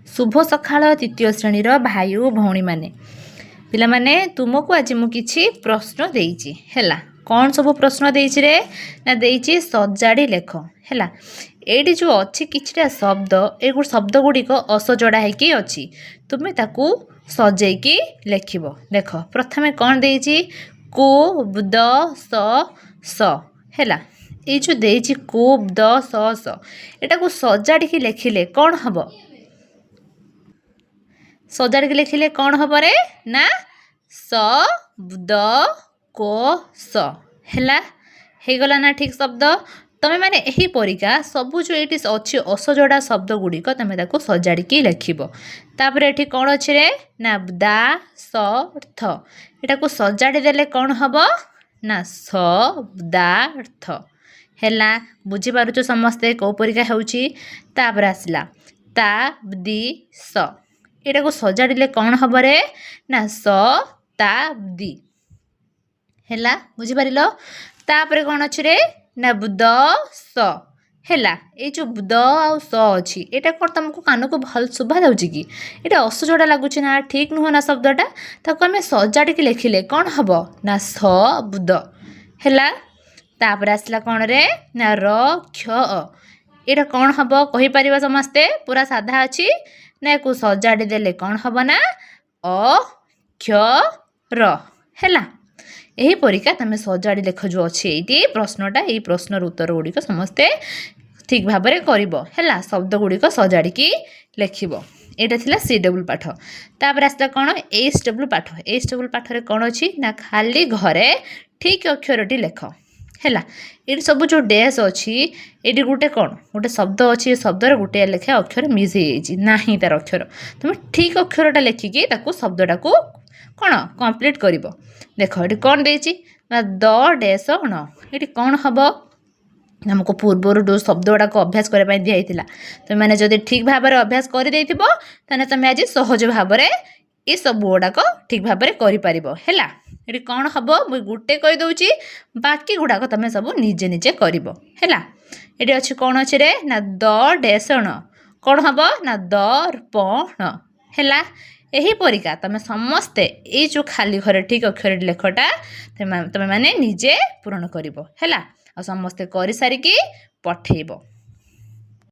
शुभ सकाळ तृतीय श्रेणीर भाई और भौणी माने पिला माने तुमको आज मु किछि प्रश्न देइछि हैला कौन सब प्रश्न देइछि रे ना देइछि सजाड़ी लेख हैला एडी जो अछि किछिटा शब्द एगु शब्द गुड़िक असजड़ा हेकि अछि तुमे ताकू सजेकी लेखिबो देख प्रथमे कौन देइछि को द स हैला ए जो देइछि को द स एटा को सजाड़ी की लेखिले कौन हबो सजाड़ के लिखिले कौन हम रे ना स द को स हैला हे गला ना ठीक शब्द तमे माने एही परिका सबु जो एटी अछि असजड़ा शब्द गुड़िक तमे ताको सजाड़ी की लेखिबो तापर एठी कौन अछि रे ना दा स थ एटा को सजाड़ी देले कौन हबो ना स दा थ हैला बुझी पारुछ समस्ते को परिका होउची तापर आसला ता दी स एटा को सजाड़े कौन हम रे ना शताब्दी हैला बुझी पारिल तापर कौन अच्छे रे ना द स हैला ए जो द आ स अच्छी एटा कौन तुमको कान को भल शुभा जाउची कि एटा असजड़ा लागुची ना ठीक नुह ना शब्दटा ताको आमे सजाड़ी के लिखिले कौन हम ना शब्द हैला तापर आसला कौन रे ना र क्ष एटा कौन हम कहि परिबा समस्ते पूरा साधा अछि ना को सजाड़ी देले कौन हम ना अक्षर हैला यही परिका तमे सजाड़ी लेख जो अच्छे ये प्रश्नटा ये प्रश्नर उत्तर गुड़िक समस्ते ठीक भाव में करिबो हैला शब्द गुड़िक सजाड़ी की लेखिबो एटा थिला सी डबल पाठ तापर आसला कौन एस डबल पाठ एस डबल पाठ रे कौन अछि ना खाली घरे ठीक अक्षरटी लेख हैला ये सब जो डैश अच्छी ये गोटे कौन गोटे शब्द अच्छी शब्दर गोटे लेखे अक्षर मिस हो नाही तार अक्षर तुम ठीक अक्षरटा लेखिकी ताकू शब्दटा को कौन कंप्लीट कर देख ये कौन देछि ना द डैश न ये कौन हम हमको पूर्वर जो शब्द गुड़ाक अभ्यास करने दिखाई तुम मैंने जब ठीक भाव में अभ्यास कर तुम आज सहज भाव में ये सब गुड़ाक ठीक भाव में कर ये कौन हम मुझे गोटे कहीदे बाकी गुड़ाक तुम सब निजे निजे कर ये अच्छे कौन अच्छे रे ना द डेसण कौन हम ना दर्पण है यही परिका तुम समस्ते ये जो खाली घर ठीक अक्षर लेखटा तुम मैंने निजे पूरण कर समस्ते कर सारिकी पठेब।